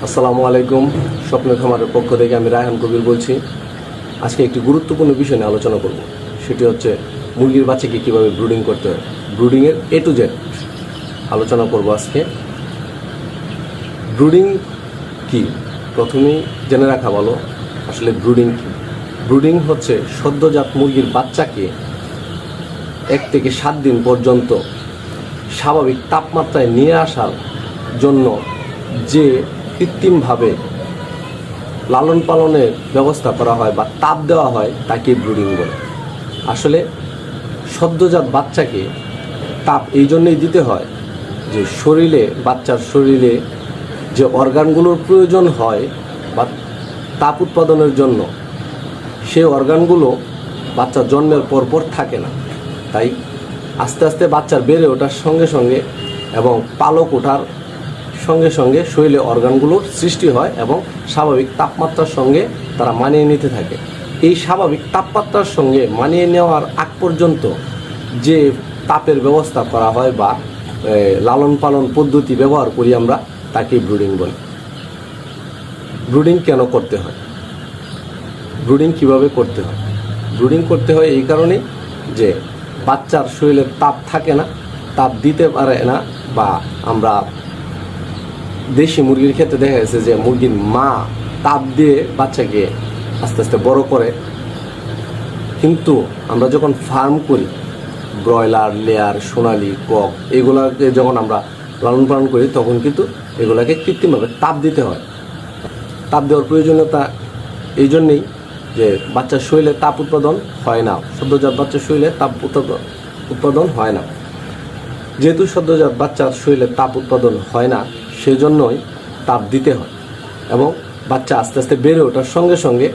আসসালামু আলাইকুম। স্বপ্নের খামারের পক্ষ থেকে আমি রায়হান কবির বলছি। আজকে একটি গুরুত্বপূর্ণ বিষয় নিয়ে আলোচনা করব, সেটি হচ্ছে মুরগির বাচ্চাকে কীভাবে ব্রুডিং করতে হয়। ব্রুডিংয়ের A to Z আলোচনা করব আজকে। ব্রুডিং কি প্রথমেই জেনে রাখা ভালো। আসলে ব্রুডিং কি? ব্রুডিং হচ্ছে সদ্যজাত মুরগির বাচ্চাকে 1 থেকে 7 দিন পর্যন্ত স্বাভাবিক তাপমাত্রায় নিয়ে আসার জন্য যে কৃত্রিমভাবে লালন পালনের ব্যবস্থা করা হয় বা তাপ দেওয়া হয় তাকে ব্রুডিং বলে। আসলে সদ্যজাত বাচ্চাকে তাপ এই জন্যই দিতে হয় যে বাচ্চার শরীরে যে অর্গানগুলোর প্রয়োজন হয় বা তাপ উৎপাদনের জন্য, সেই অর্গানগুলো বাচ্চা জন্মের পরপর থাকে না। তাই আস্তে আস্তে বাচ্চার বেড়ে ওঠার সঙ্গে সঙ্গে এবং পালক ওঠার সঙ্গে সঙ্গে শরীরে অর্গানগুলোর সৃষ্টি হয় এবং স্বাভাবিক তাপমাত্রার সঙ্গে তারা মানিয়ে নিতে থাকে। এই স্বাভাবিক তাপমাত্রার সঙ্গে মানিয়ে নেওয়ার আগ পর্যন্ত যে তাপের ব্যবস্থা করা হয় বা লালন পালন পদ্ধতি ব্যবহার করি আমরা, তাকে ব্রুডিং বলি। ব্রুডিং কেন করতে হয়? ব্রুডিং কিভাবে করতে হয়? ব্রুডিং করতে হয় এই কারণে যে বাচ্চার শরীরে তাপ থাকে না, তাপ দিতে পারে না। বা আমরা দেশি মুরগির ক্ষেত্রে দেখা গেছে যে মুরগির মা তাপ দিয়ে বাচ্চাকে আস্তে আস্তে বড় করে, কিন্তু আমরা যখন ফার্ম করি, ব্রয়লার, লেয়ার, সোনালি, কক, এগুলোকে যখন আমরা লালন পালন করি তখন কিন্তু এগুলোকে কৃত্রিমভাবে তাপ দিতে হয়। তাপ দেওয়ার প্রয়োজনীয়তা এই জন্যেই যে বাচ্চার শরীরে তাপ উৎপাদন হয় না, সদ্যজাত বাচ্চার শরীরে তাপ উৎপাদন হয় না। যেহেতু সদ্যজাত বাচ্চার শরীরে তাপ উৎপাদন হয় না, সেজন্যই তাপ দিতে হয় এবং বাচ্চা আস্তে আস্তে বেড়ে ওঠার সঙ্গে সঙ্গে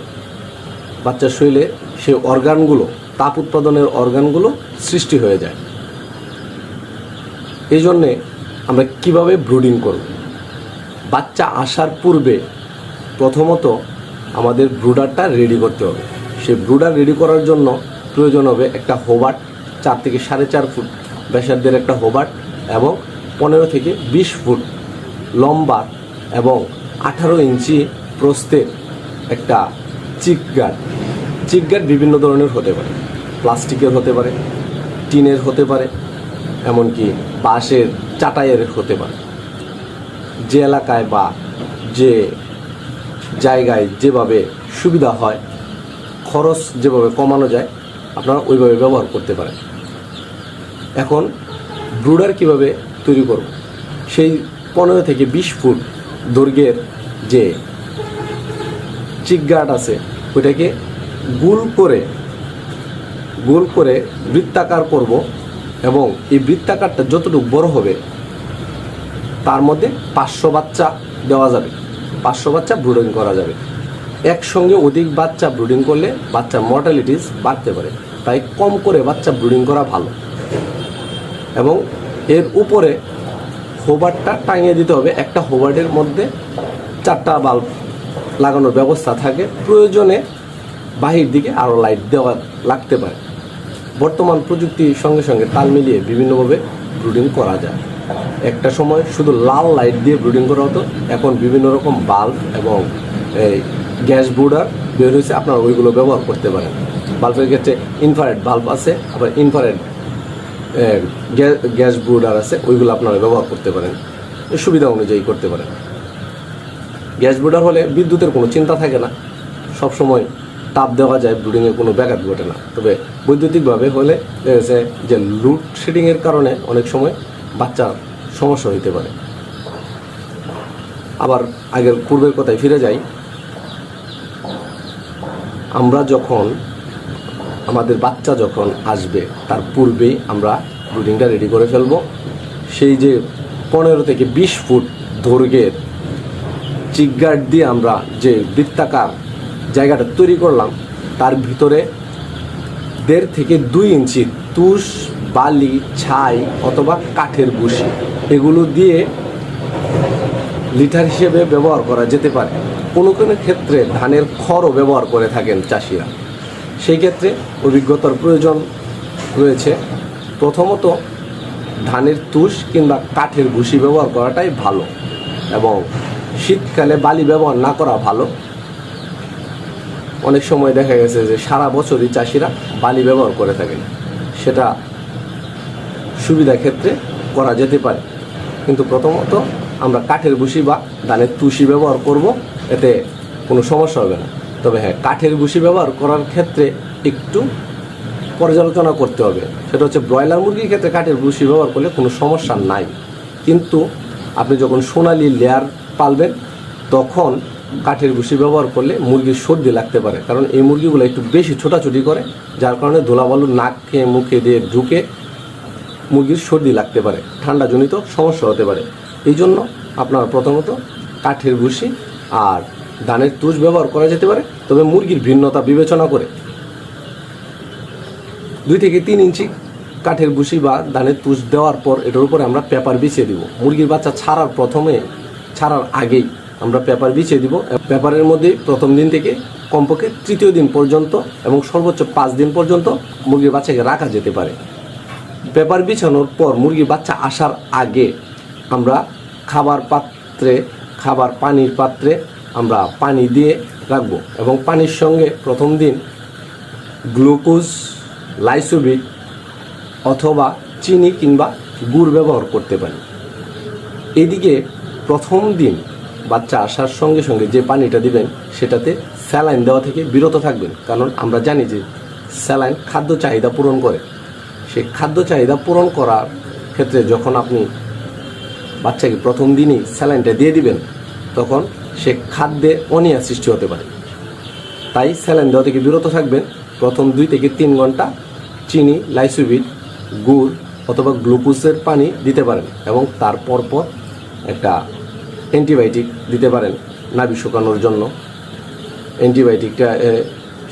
বাচ্চার শরীরে সেই অর্গানগুলো, তাপ উৎপাদনের অর্গানগুলো সৃষ্টি হয়ে যায়। এই জন্যে আমরা কিভাবে ব্রুডিং করব? বাচ্চা আসার পূর্বে প্রথমত আমাদের ব্রুডারটা রেডি করতে হবে। সেই ব্রুডার রেডি করার জন্য প্রয়োজন হবে একটা হোবার্ট, 4 থেকে 4.5 ফুট ব্যাসার্ধের একটা হোবার্ট এবং 15 থেকে 20 ফুট লম্বা এবং 18 ইঞ্চি প্রস্থের একটা চিক গার্ড। চিক গার্ড বিভিন্ন ধরনের হতে পারে, প্লাস্টিকের হতে পারে, টিনের হতে পারে, এমনকি বাঁশের চাটাইয়ের হতে পারে। যে এলাকায় বা যে জায়গায় যেভাবে সুবিধা হয়, খরচ যেভাবে কমানো যায়, আপনারা ওইভাবে ব্যবহার করতে পারেন। এখন ব্রুডার কিভাবে তৈরি করব? সেই 15 থেকে 20 ফুট দৈর্ঘ্যের যে চিক গার্ড আছে, ওইটাকে গোল করে বৃত্তাকার করব এবং এই বৃত্তাকারটা যতটুকু বড় হবে তার মধ্যে 500 বাচ্চা দেওয়া যাবে, 500 বাচ্চা ব্রুডিং করা যাবে। একসঙ্গে অধিক বাচ্চা ব্রুডিং করলে বাচ্চার মর্টালিটিস বাড়তে পারে, তাই কম করে বাচ্চা ব্রুডিং করা ভালো। এবং এর উপরে হোবারটা টাঙিয়ে দিতে হবে। একটা হোবার্টের মধ্যে 4টা বাল্ব লাগানোর ব্যবস্থা থাকে, প্রয়োজনে বাহির দিকে আরও লাইট দেওয়া লাগতে পারে। বর্তমান প্রযুক্তির সঙ্গে সঙ্গে তাল মিলিয়ে বিভিন্নভাবে ব্রুডিং করা যায়। একটা সময় শুধু লাল লাইট দিয়ে ব্রুডিং করা হতো, এখন বিভিন্ন রকম বাল্ব এবং এই গ্যাস ব্রুডার বের হয়েছে, আপনারা ওইগুলো ব্যবহার করতে পারেন। বাল্বের ক্ষেত্রে ইনফ্রারেড বাল্ব আছে, আবার ইনফ্রারেড গ্যাস ব্রুডার আছে, ওইগুলো আপনারা ব্যবহার করতে পারেন, সুবিধা অনুযায়ী করতে পারেন। গ্যাস ব্রুডার হলে বিদ্যুতের কোনো চিন্তা থাকে না, সবসময় তাপ দেওয়া যায়, ব্রুডিংয়ের কোনো ব্যাঘাত ঘটে না। তবে বৈদ্যুতিকভাবে হলে দেখেছে যে লোডশেডিংয়ের কারণে অনেক সময় বাচ্চার সমস্যা হইতে পারে। আবার আগের পূর্বের কথায় ফিরে যাই, আমরা যখন আমাদের বাচ্চা যখন আসবে তার পূর্বেই আমরা ব্রুডিংটা রেডি করে ফেলব। সেই যে 15 থেকে 20 ফুট দৈর্ঘ্যের চিক গার্ড দিয়ে আমরা যে বৃত্তাকার জায়গাটা তৈরি করলাম, তার ভিতরে 1.5 থেকে 2 ইঞ্চি তুষ, বালি, ছাই অথবা কাঠের বুশি, এগুলো দিয়ে লিটার হিসেবে ব্যবহার করা যেতে পারে। কোনো কোনো ক্ষেত্রে ধানের খড়ও ব্যবহার করে থাকেন চাষিরা, সেই ক্ষেত্রে অভিজ্ঞতার প্রয়োজন রয়েছে। প্রথমত ধানের তুষ কিংবা কাঠের ভুসি ব্যবহার করাটাই ভালো এবং শীতকালে বালি ব্যবহার না করা ভালো। অনেক সময় দেখা গেছে যে সারা বছরই চাষিরা বালি ব্যবহার করে থাকেন, সেটা সুবিধা ক্ষেত্রে করা যেতে পারে। কিন্তু প্রথমত আমরা কাঠের ভুসি বা ধানের তুষি ব্যবহার করব, এতে কোনো সমস্যা হবে না। তবে হ্যাঁ, কাঠের ভুসি ব্যবহার করার ক্ষেত্রে একটু পর্যালোচনা করতে হবে। সেটা হচ্ছে ব্রয়লার মুরগির ক্ষেত্রে কাঠের ভুসি ব্যবহার করলে কোনো সমস্যা নাই, কিন্তু আপনি যখন সোনালি লেয়ার পালবেন তখন কাঠের ভুসি ব্যবহার করলে মুরগির সর্দি লাগতে পারে, কারণ এই মুরগিগুলো একটু বেশি ছোটাছুটি করে, যার কারণে ধুলাবালু নাকে মুখে দিয়ে ঢুকে মুরগির সর্দি লাগতে পারে, ঠান্ডাজনিত সমস্যা হতে পারে। এই জন্য আপনারা প্রথমত কাঠের ভুসি আর ধানের তুষ ব্যবহার করা যেতে পারে, তবে মুরগির ভিন্নতা বিবেচনা করে 2 থেকে 3 ইঞ্চি কাঠের ভুসি বা ধানের তুষ দেওয়ার পর এটার উপরে আমরা পেপার বিছিয়ে দিব। মুরগির বাচ্চা ছাড়ার আগেই আমরা পেপার বিছিয়ে দিব। পেপারের মধ্যে প্রথম দিন থেকে কমপক্ষে 3য় দিন পর্যন্ত এবং সর্বোচ্চ 5 দিন পর্যন্ত মুরগির বাচ্চাকে রাখা যেতে পারে। পেপার বিছানোর পর মুরগির বাচ্চা আসার আগে আমরা পানির পাত্রে আমরা পানি দিয়ে রাখবো, এবং পানির সঙ্গে প্রথম দিন গ্লুকোজ, লাইসোবিট অথবা চিনি কিংবা গুড় ব্যবহার করতে পারি। এদিকে প্রথম দিন বাচ্চা আসার সঙ্গে সঙ্গে যে পানিটা দিবেন সেটাতে স্যালাইন দেওয়া থেকে বিরত থাকবেন, কারণ আমরা জানি যে স্যালাইন খাদ্য চাহিদা পূরণ করে। সেই খাদ্য চাহিদা পূরণ করার ক্ষেত্রে যখন আপনি বাচ্চাকে প্রথম দিনই স্যালাইনটা দিয়ে দিবেন তখন সে খাদ্যে অনীহা সৃষ্টি হতে পারে। তাই স্যালাইন দেওয়া থেকে বিরত থাকবেন। প্রথম 2 থেকে 3 ঘন্টা চিনি, লাইসোবিট, গুড় অথবা গ্লুকোজের পানি দিতে পারেন, এবং তার পর একটা অ্যান্টিবায়োটিক দিতে পারেন নাভি শুকানোর জন্য। অ্যান্টিবায়োটিকটা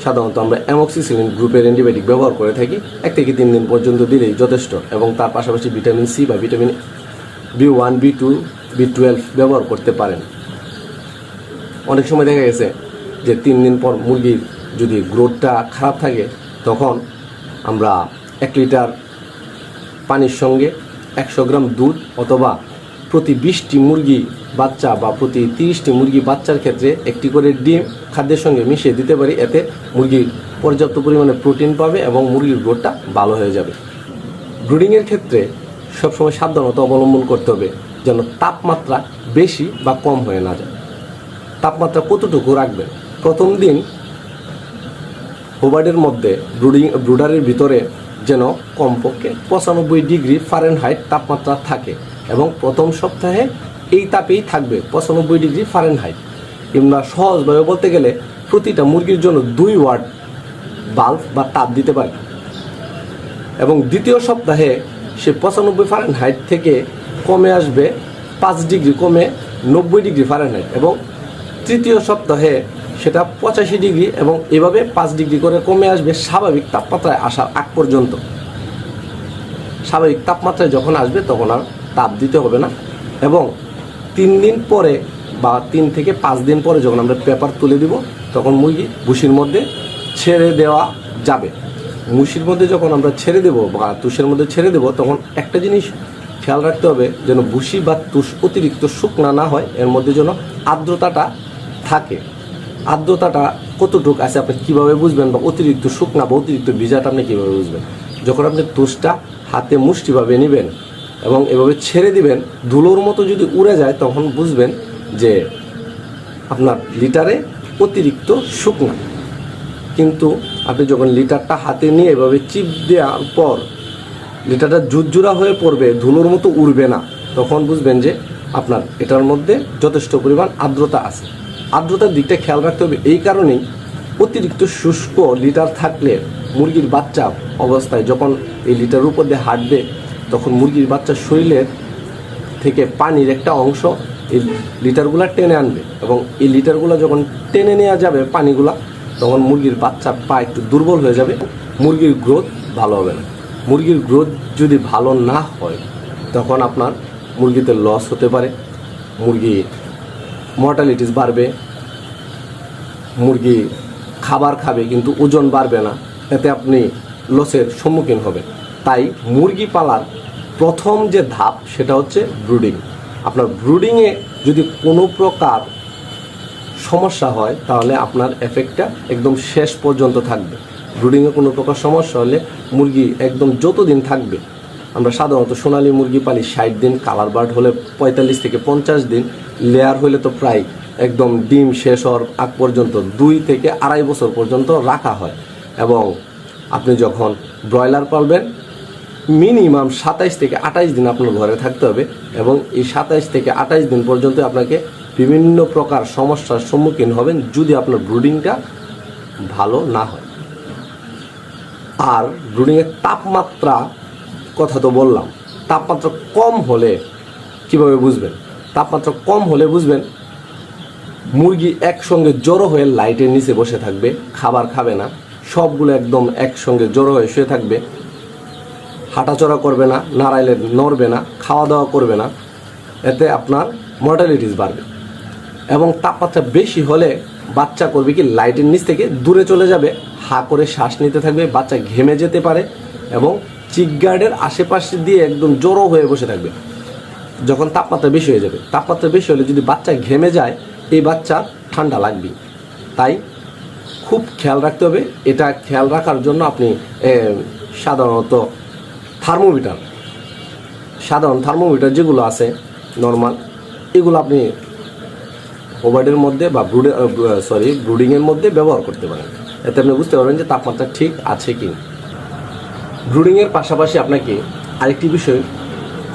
সাধারণত আমরা অ্যামক্সিসিলিন গ্রুপের অ্যান্টিবায়োটিক ব্যবহার করে থাকি। 1 থেকে 3 দিন পর্যন্ত দিলেই যথেষ্ট, এবং তার পাশাপাশি ভিটামিন সি বা ভিটামিন B1, B2, B12 ব্যবহার করতে পারেন। অনেক সময় দেখা গেছে যে 3 দিন পর মুরগির যদি গ্রোথটা খারাপ থাকে তখন আমরা 1 লিটার পানির সঙ্গে 100 গ্রাম দুধ অথবা প্রতি 20টি মুরগি বাচ্চা বা প্রতি 30টি মুরগি বাচ্চার ক্ষেত্রে 1টি করে ডিম খাদ্যের সঙ্গে মিশিয়ে দিতে পারি। এতে মুরগি পর্যাপ্ত পরিমাণে প্রোটিন পাবে এবং মুরগির গ্রোথটা ভালো হয়ে যাবে। ব্রুডিংয়ের ক্ষেত্রে সবসময় সাবধানতা অবলম্বন করতে হবে যেন তাপমাত্রা বেশি বা কম হয়ে না যায়। তাপমাত্রা কতটুকু রাখবেন? প্রথম দিন হোবার্ডের মধ্যে ব্রুডারের ভিতরে যেন কমপক্ষে 95 ডিগ্রি ফারেনহাইট তাপমাত্রা থাকে, এবং প্রথম সপ্তাহে এই তাপেই থাকবে 95 ডিগ্রি ফারেনহাইট। কিংবা সহজভাবে বলতে গেলে প্রতিটা মুরগির জন্য 2 ওয়াট বাল্ব বা তাপ দিতে পারে, এবং দ্বিতীয় সপ্তাহে সে 95 ফারেনহাইট থেকে কমে আসবে 5 ডিগ্রি, কমে 90 ডিগ্রি ফারেনহাইট, এবং তৃতীয় সপ্তাহে সেটা 85 ডিগ্রি, এবং এভাবে 5 ডিগ্রি করে কমে আসবে স্বাভাবিক তাপমাত্রায় আসার আগ পর্যন্ত। স্বাভাবিক তাপমাত্রায় যখন আসবে তখন আর তাপ দিতে হবে না, এবং 3 দিন পরে বা 3 থেকে 5 দিন পরে যখন আমরা পেপার তুলে দিব তখন মুরগি ভুসির মধ্যে ছেড়ে দেওয়া যাবে। ভুসির মধ্যে যখন আমরা ছেড়ে দেবো বা তুষের মধ্যে ছেড়ে দেবো তখন একটা জিনিস খেয়াল রাখতে হবে যেন ভুসি বা তুষ অতিরিক্ত শুকনা না হয়, এর মধ্যে যেন আর্দ্রতাটা থাকে। আর্দ্রতাটা কতটুকু আছে আপনি কীভাবে বুঝবেন, বা অতিরিক্ত শুকনা বা অতিরিক্ত ভিজাটা আপনি কীভাবে বুঝবেন? যখন আপনি তুষটা হাতে মুষ্টিভাবে নেবেন এবং এভাবে ছেড়ে দিবেন, ধুলোর মতো যদি উড়ে যায় তখন বুঝবেন যে আপনার লিটারে অতিরিক্ত শুকনা। কিন্তু আপনি যখন লিটারটা হাতে নিয়ে এভাবে চিপ দেওয়ার পর লিটারটা জুরজুরা হয়ে পড়বে, ধুলোর মতো উড়বে না, তখন বুঝবেন যে আপনার এটার মধ্যে যথেষ্ট পরিমাণ আর্দ্রতা আছে। আর্দ্রতার দিকটা খেয়াল রাখতে হবে। এই কারণেই অতিরিক্ত শুষ্ক লিটার থাকলে মুরগির বাচ্চা অবস্থায় যখন এই লিটারের উপর দিয়ে হাঁটবে তখন মুরগির বাচ্চার শরীরের থেকে পানির একটা অংশ এই লিটারগুলো টেনে আনবে, এবং এই লিটারগুলো যখন টেনে নেওয়া যাবে পানিগুলা, তখন মুরগির বাচ্চার পা একটু দুর্বল হয়ে যাবে, মুরগির গ্রোথ ভালো হবে না। মুরগির গ্রোথ যদি ভালো না হয় তখন আপনার মুরগিতে লস হতে পারে, মুরগি মর্টালিটিস বাড়বে, মুরগি খাবার খাবে কিন্তু ওজন বাড়বে না, এতে আপনি লসের সম্মুখীন হবেন। তাই মুরগি পালার প্রথম যে ধাপ সেটা হচ্ছে ব্রুডিং। আপনার ব্রুডিংয়ে যদি কোনো প্রকার সমস্যা হয় তাহলে আপনার এফেক্টটা একদম শেষ পর্যন্ত থাকবে। ব্রুডিংয়ে কোনো প্রকার সমস্যা হলে মুরগি একদম যতদিন থাকবে, আমরা সাধারণত সোনালী মুরগি পালি 60 দিন, কালার বার্ড হলে 45 থেকে 50 দিন, লেয়ার হলে তো প্রায় একদম ডিম শেষ হওয়ার আগ পর্যন্ত 2 থেকে 2.5 বছর পর্যন্ত রাখা হয়। এবং আপনি যখন ব্রয়লার পালবেন মিনিমাম 27 থেকে 28 দিন আপনার ঘরে থাকতে হবে, এবং এই 27 থেকে 28 দিন পর্যন্ত আপনাকে বিভিন্ন প্রকার সমস্যার সম্মুখীন হবেন যদি আপনার ব্রুডিংটা ভালো না হয়। আর ব্রুডিংয়ের তাপমাত্রা কথা তো বললাম, তাপমাত্রা কম হলে কিভাবে বুঝবেন? তাপমাত্রা কম হলে বুঝবেন মুরগি একসঙ্গে জড়ো হয়ে লাইটের নিচে বসে থাকবে, খাবার খাবে না, সবগুলো একদম একসঙ্গে জড়ো হয়ে শুয়ে থাকবে, হাঁটাচড়া করবে না, নাড়াইলে নড়বে না, খাওয়া দাওয়া করবে না, এতে আপনার মর্টালিটিস বাড়বে। এবং তাপমাত্রা বেশি হলে বাচ্চা করবে কি, লাইটের নিচ থেকে দূরে চলে যাবে, হা করে শ্বাস নিতে থাকবে, বাচ্চা ঘেমে যেতে পারে এবং চিক গার্ডের আশেপাশে দিয়ে একদম জড়ো হয়ে বসে থাকবে যখন তাপমাত্রা বেশি হয়ে যাবে। তাপমাত্রা বেশি হলে যদি বাচ্চা ঘেমে যায়, এই বাচ্চা ঠান্ডা লাগবে। তাই খুব খেয়াল রাখতে হবে। এটা খেয়াল রাখার জন্য আপনি সাধারণত সাধারণ থার্মোমিটার যেগুলো আছে নর্মাল, এগুলো আপনি ওভারের মধ্যে বা ব্রুডিংয়ের মধ্যে ব্যবহার করতে পারেন। এতে আপনি বুঝতে পারবেন যে তাপমাত্রা ঠিক আছে কি। ব্রুডিংয়ের পাশাপাশি আপনাকে আরেকটি বিষয়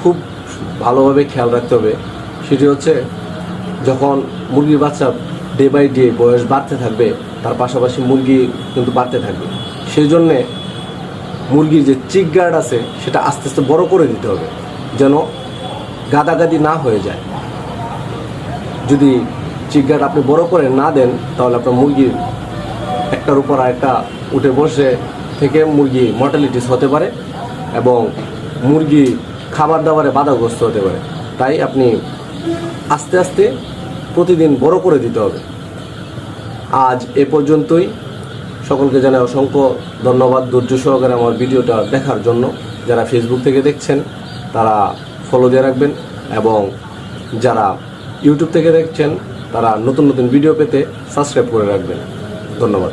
খুব ভালোভাবে খেয়াল রাখতে হবে, সেটি হচ্ছে যখন মুরগির বাচ্চা ডে বাই ডে বয়স বাড়তে থাকবে, তার পাশাপাশি মুরগি কিন্তু বাড়তে থাকবে। সেই জন্যে মুরগির যে চিক গার্ড আছে সেটা আস্তে আস্তে বড় করে দিতে হবে, যেন গাদাগাদি না হয়ে যায়। যদি চিক গার্ড আপনি বড় করে না দেন তাহলে আপনার মুরগির একটার উপর আরেকটা উঠে বসে থেকে মুরগি মর্টালিটিস হতে পারে এবং মুরগি খাবার দাবারে বাধাগ্রস্ত হতে পারে। তাই আপনি আস্তে আস্তে প্রতিদিন বড় করে দিতে হবে। আজ এ পর্যন্তই। সকলকে জানাই অসংখ্য ধন্যবাদ ধৈর্য সহকারে আমার ভিডিওটা দেখার জন্য। যারা ফেসবুক থেকে দেখছেন তারা ফলো দিয়ে রাখবেন, এবং যারা ইউটিউব থেকে দেখছেন তারা নতুন নতুন ভিডিও পেতে সাবস্ক্রাইব করে রাখবেন। ধন্যবাদ।